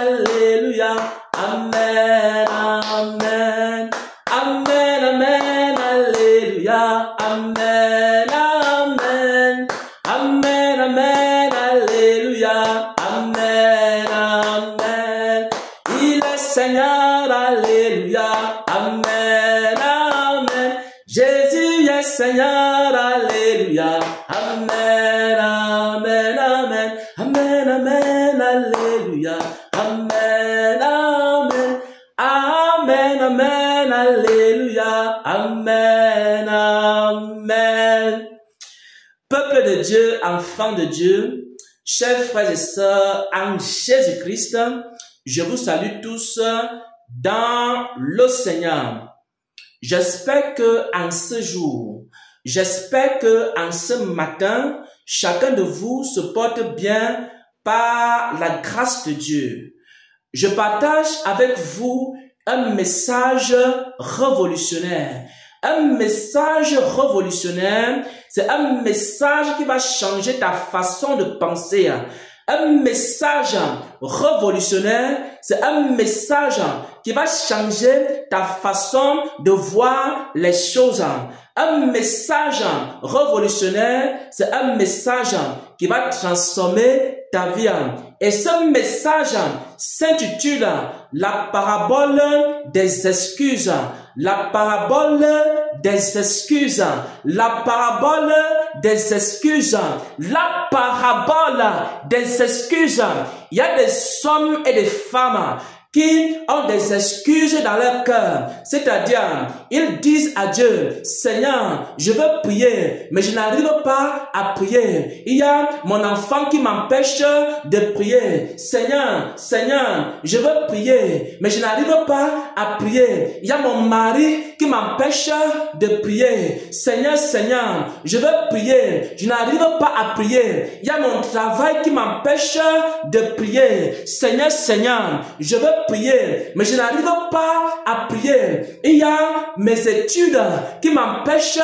Alléluia. Amen, amen. Amen, amen, alléluia. Amen, amen. Amen, amen, alléluia. Amen, amen. Il est Seigneur, alléluia. Amen, amen. Jésus est Seigneur, alléluia. Amen, amen, amen. Amen, amen, alléluia. Amen, amen. Amen, amen, alléluia. Amen, amen. Peuple de Dieu, enfants de Dieu, chers frères et sœurs en Jésus-Christ, je vous salue tous dans le Seigneur. J'espère que en ce jour, j'espère que en ce matin, chacun de vous se porte bien par la grâce de Dieu. Je partage avec vous un message révolutionnaire. Un message révolutionnaire, c'est un message qui va changer ta façon de penser. Un message révolutionnaire, c'est un message qui va changer ta façon de voir les choses. Un message révolutionnaire, c'est un message qui va transformer ta vie. Et ce message s'intitule la parabole des excuses. La parabole des excuses. La parabole des excuses. La parabole des excuses. Il y a des hommes et des femmes qui ont des excuses dans leur cœur. C'est-à-dire, ils disent à Dieu, Seigneur, je veux prier, mais je n'arrive pas à prier. Il y a mon enfant qui m'empêche de prier. Seigneur, Seigneur, je veux prier, mais je n'arrive pas à prier. Il y a mon mari qui m'empêche de prier. Seigneur, Seigneur, je veux prier, je n'arrive pas à prier. Il y a mon travail qui m'empêche de prier. Seigneur, Seigneur, je veux prier, mais je n'arrive pas à prier. Il y a mes études qui m'empêchent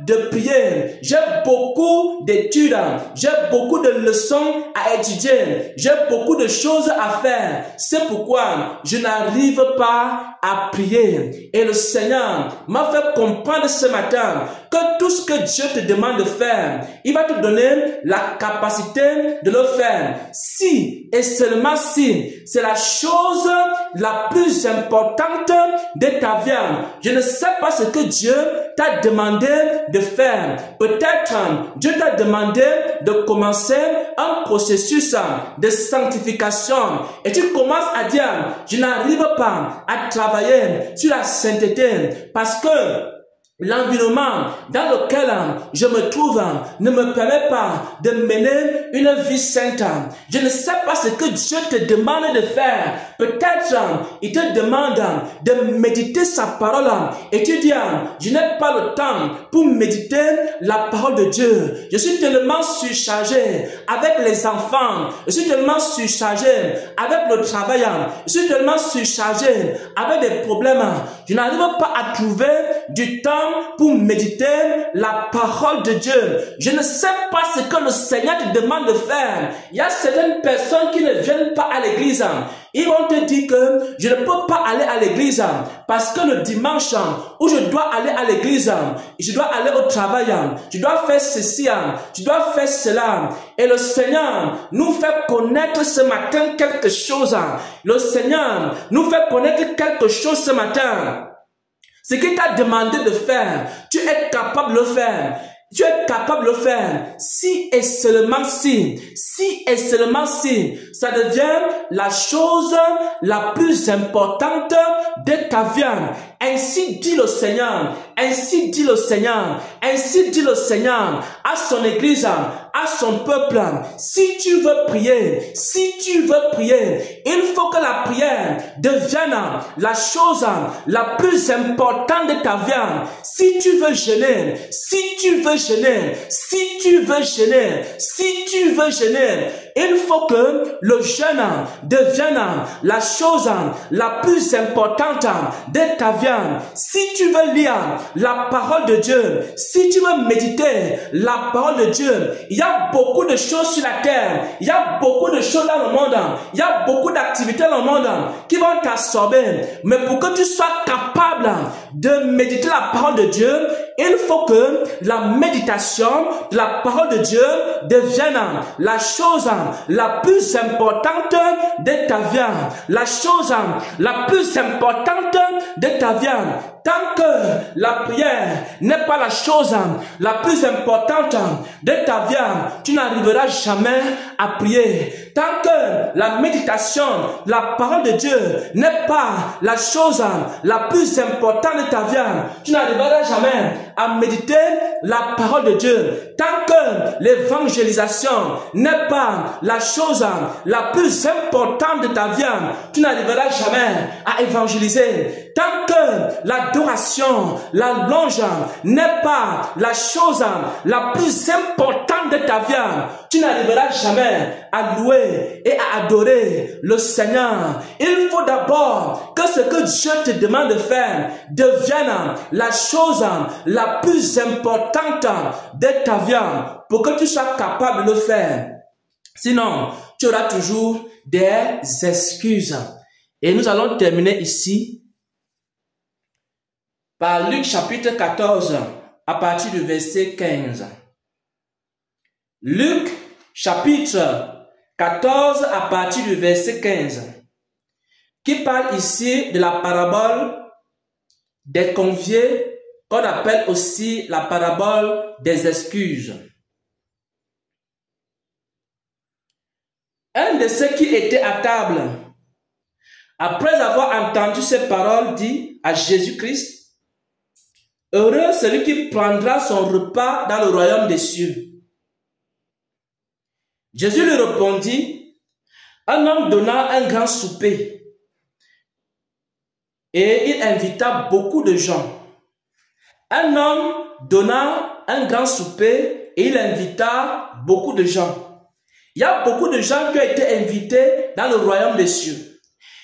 de prier. J'ai beaucoup d'études, j'ai beaucoup de leçons à étudier, j'ai beaucoup de choses à faire. C'est pourquoi je n'arrive pas à prier. Et le Seigneur m'a fait comprendre ce matin que tout ce que Dieu te demande de faire, il va te donner la capacité de le faire. Si et seulement si c'est la chose la plus importante de ta vie. Je ne sais pas ce que Dieu t'a demandé de faire. Peut-être Dieu t'a demandé de commencer un processus de sanctification et tu commences à dire, je n'arrive pas à travailler sur la sainteté parce que l'environnement dans lequel je me trouve ne me permet pas de mener une vie sainte. Je ne sais pas ce que Dieu te demande de faire. Peut-être il te demande de méditer sa parole et tu dis, je n'ai pas le temps pour méditer la parole de Dieu. Je suis tellement surchargé avec les enfants. Je suis tellement surchargé avec le travail. Je suis tellement surchargé avec des problèmes. Je n'arrive pas à trouver du temps pour méditer la parole de Dieu. Je ne sais pas ce que le Seigneur te demande de faire. Il y a certaines personnes qui ne viennent pas à l'église. Ils vont te dire que je ne peux pas aller à l'église parce que le dimanche où je dois aller à l'église, je dois aller au travail, je dois faire ceci, je dois faire cela. Et le Seigneur nous fait connaître ce matin quelque chose. Le Seigneur nous fait connaître quelque chose ce matin. Ce qu'il t'a demandé de faire, tu es capable de le faire. Tu es capable de le faire. Si et seulement si et seulement si, ça devient la chose la plus importante de ta vie. Ainsi dit le Seigneur, ainsi dit le Seigneur, ainsi dit le Seigneur à son église, à son peuple. Si tu veux prier, il faut que la prière devienne la chose la plus importante de ta vie. Si tu veux jeûner, Il faut que le jeûne devienne la chose la plus importante de ta vie. Si tu veux lire la parole de Dieu, si tu veux méditer la parole de Dieu, il y a beaucoup de choses sur la terre, il y a beaucoup de choses dans le monde, il y a beaucoup d'activités dans le monde qui vont t'absorber. Mais pour que tu sois capable de méditer la parole de Dieu, il faut que la méditation de la parole de Dieu devienne la chose la plus importante de ta vie. La chose la plus importante de ta vie. Tant que la prière n'est pas la chose la plus importante de ta vie, tu n'arriveras jamais à prier. Tant que la méditation, la parole de Dieu n'est pas la chose la plus importante de ta vie, tu n'arriveras jamais à méditer la parole de Dieu. Tant que l'évangélisation n'est pas la chose la plus importante de ta vie, tu n'arriveras jamais à évangéliser. Tant que l'adoration, la louange n'est pas la chose la plus importante de ta vie, tu n'arriveras jamais à louer et à adorer le Seigneur. Il faut d'abord que ce que Dieu te demande de faire devienne la chose la plus importante de ta vie pour que tu sois capable de le faire. Sinon, tu auras toujours des excuses. Et nous allons terminer ici par Luc chapitre 14 à partir du verset 15. Luc chapitre 14 à partir du verset 15, qui parle ici de la parabole des conviés, qu'on appelle aussi la parabole des excuses. Un de ceux qui étaient à table, après avoir entendu ces paroles, dit à Jésus-Christ: heureux celui qui prendra son repas dans le royaume des cieux. Jésus lui répondit: un homme donna un grand souper et il invita beaucoup de gens. Un homme donna un grand souper et il invita beaucoup de gens. Il y a beaucoup de gens qui ont été invités dans le royaume des cieux.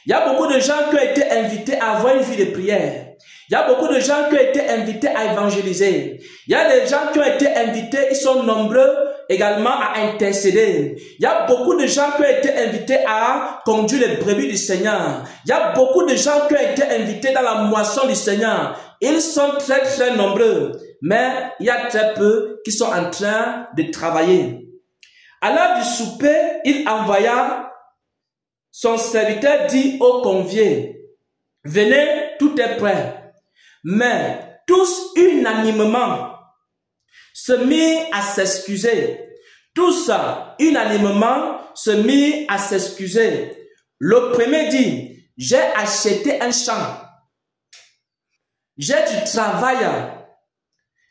Il y a beaucoup de gens qui ont été invités à avoir une vie de prière. Il y a beaucoup de gens qui ont été invités à évangéliser. Il y a des gens qui ont été invités, ils sont nombreux également à intercéder. Il y a beaucoup de gens qui ont été invités à conduire les brebis du Seigneur. Il y a beaucoup de gens qui ont été invités dans la moisson du Seigneur. Ils sont très très nombreux, mais il y a très peu qui sont en train de travailler. À l'heure du souper, il envoya son serviteur, dit aux conviés: venez, tout est prêt. Mais tous unanimement se mirent à s'excuser. Tous unanimement se mirent à s'excuser. Le premier dit: j'ai acheté un champ. J'ai du travail.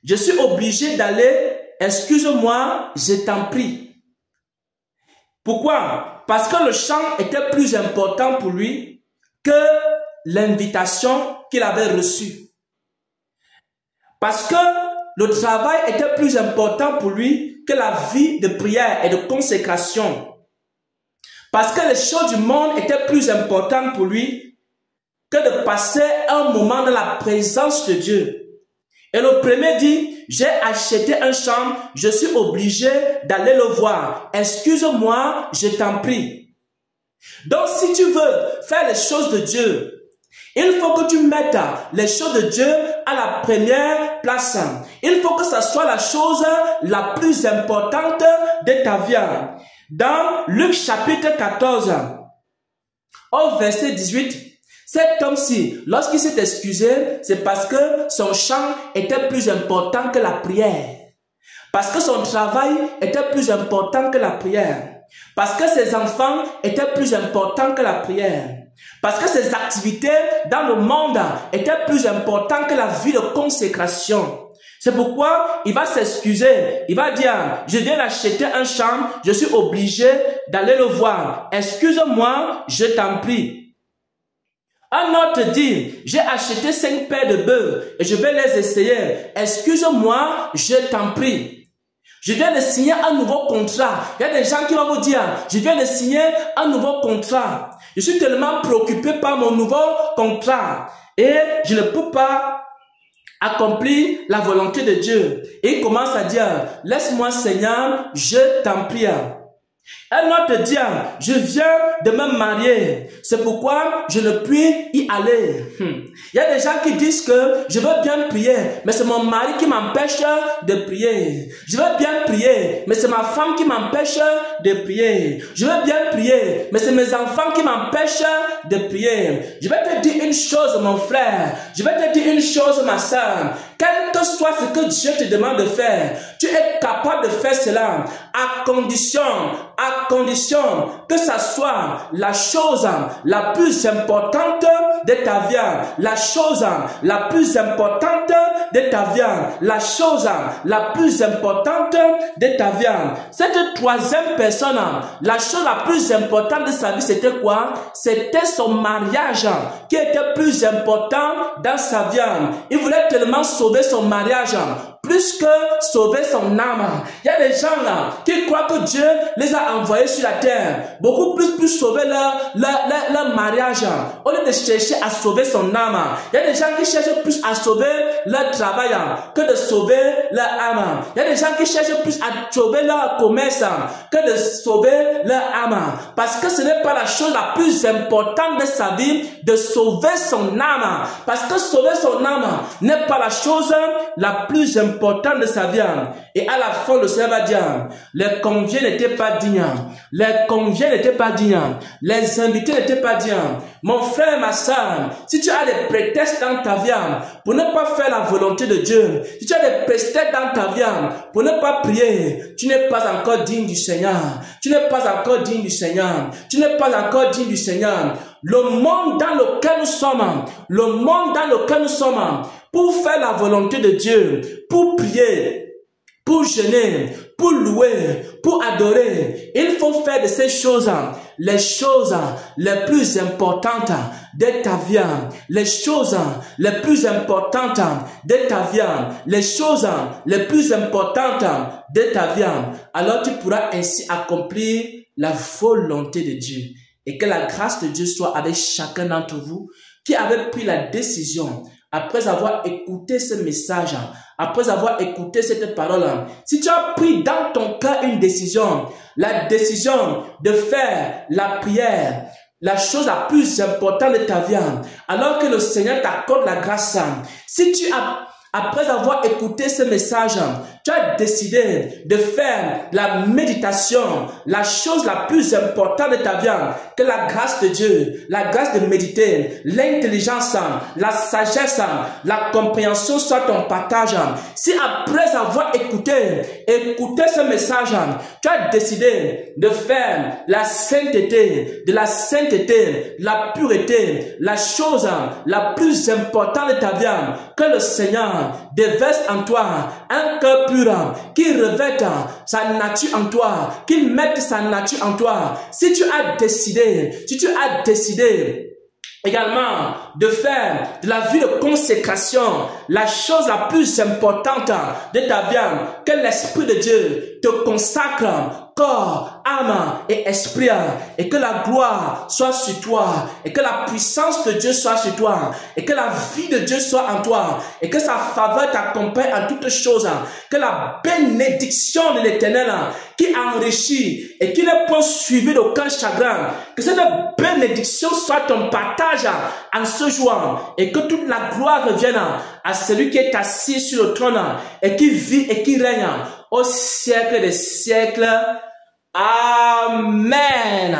Je suis obligé d'aller. Excuse-moi, je t'en prie. Pourquoi? Parce que le champ était plus important pour lui que l'invitation qu'il avait reçue. Parce que le travail était plus important pour lui que la vie de prière et de consécration. Parce que les choses du monde étaient plus importantes pour lui que de passer un moment dans la présence de Dieu. Et le premier dit: j'ai acheté un champ, je suis obligé d'aller le voir. Excuse-moi, je t'en prie. Donc si tu veux faire les choses de Dieu, il faut que tu mettes les choses de Dieu à la première place. Il faut que ça soit la chose la plus importante de ta vie. Dans Luc chapitre 14, au verset 18, cet homme-ci, lorsqu'il s'est excusé, c'est parce que son champ était plus important que la prière. Parce que son travail était plus important que la prière. Parce que ses enfants étaient plus importants que la prière. Parce que ses activités dans le monde étaient plus importantes que la vie de consécration. C'est pourquoi il va s'excuser. Il va dire: je viens d'acheter un champ, je suis obligé d'aller le voir. Excuse-moi, je t'en prie. Un autre dit: j'ai acheté 5 paires de bœufs et je vais les essayer. Excuse-moi, je t'en prie. Je viens de signer un nouveau contrat. Il y a des gens qui vont vous dire, je viens de signer un nouveau contrat. Je suis tellement préoccupé par mon nouveau contrat et je ne peux pas accomplir la volonté de Dieu. Et il commence à dire, laisse-moi Seigneur, je t'en prie. Un autre dit, je viens de me marier, c'est pourquoi je ne puis y aller. Il y a des gens qui disent que je veux bien prier, mais c'est mon mari qui m'empêche de prier. Je veux bien prier, mais c'est ma femme qui m'empêche de prier. Je veux bien prier, mais c'est mes enfants qui m'empêchent de prier. Je vais te dire une chose, mon frère. Je vais te dire une chose, ma soeur. Quel que soit ce que Dieu te demande de faire, tu es capable de faire cela à condition que ça soit la chose la plus importante de ta vie, la chose la plus importante de ta vie, la chose la plus importante de ta vie. Cette troisième personne, la chose la plus importante de sa vie, c'était quoi? C'était son mariage qui était plus important dans sa vie. Il voulait tellement sauver son mariage plus que sauver son âme. Il y a des gens là qui croient que Dieu les a envoyés sur la terre beaucoup plus sauver leur mariage au lieu de chercher à sauver son âme. Il y a des gens qui cherchent plus à sauver leur travail que de sauver leur âme. Il y a des gens qui cherchent plus à sauver leur commerce que de sauver leur âme, parce que ce n'est pas la chose la plus importante de sa vie de sauver son âme, parce que sauver son âme n'est pas la chose la plus importante de sa vie. Et à la fin, le Seigneur va dire, les conviés n'étaient pas dignes, les conviés n'étaient pas dignes, les invités n'étaient pas dignes. Mon frère, ma soeur, si tu as des prétextes dans ta vie pour ne pas faire la volonté de Dieu, si tu as des prétextes dans ta vie pour ne pas prier, tu n'es pas encore digne du Seigneur. Tu n'es pas encore digne du Seigneur. Tu n'es pas encore digne du Seigneur. Le monde dans lequel nous sommes, pour faire la volonté de Dieu, pour prier, pour jeûner, pour louer, pour adorer, il faut faire de ces choses les choses les plus importantes de ta vie, les choses les plus importantes de ta vie, les choses les plus importantes de ta vie. Alors tu pourras ainsi accomplir la volonté de Dieu. Et que la grâce de Dieu soit avec chacun d'entre vous qui avait pris la décision, après avoir écouté ce message, après avoir écouté cette parole. Si tu as pris dans ton cœur une décision, la décision de faire la prière, la chose la plus importante de ta vie, alors que le Seigneur t'accorde la grâce, si tu as, après avoir écouté ce message, tu as décidé de faire la méditation, la chose la plus importante de ta vie, que la grâce de Dieu, la grâce de méditer, l'intelligence, la sagesse, la compréhension soit ton partage. Si après avoir écouté ce message, tu as décidé de faire la sainteté, de la pureté, la chose la plus importante de ta vie, que le Seigneur déverse en toi un cœur pur, qui revête sa nature en toi, qui mette sa nature en toi. Si tu as décidé également de faire de la vie de consécration la chose la plus importante de ta vie, que l'Esprit de Dieu te consacre corps, âme et esprit, et que la gloire soit sur toi, et que la puissance de Dieu soit sur toi, et que la vie de Dieu soit en toi, et que sa faveur t'accompagne en toutes choses, que la bénédiction de l'Éternel qui enrichit et qui n'est pas suivie d'aucun chagrin, que cette bénédiction soit ton partage en ce jour, et que toute la gloire revienne à celui qui est assis sur le trône et qui vit et qui règne au siècle des siècles. Amen.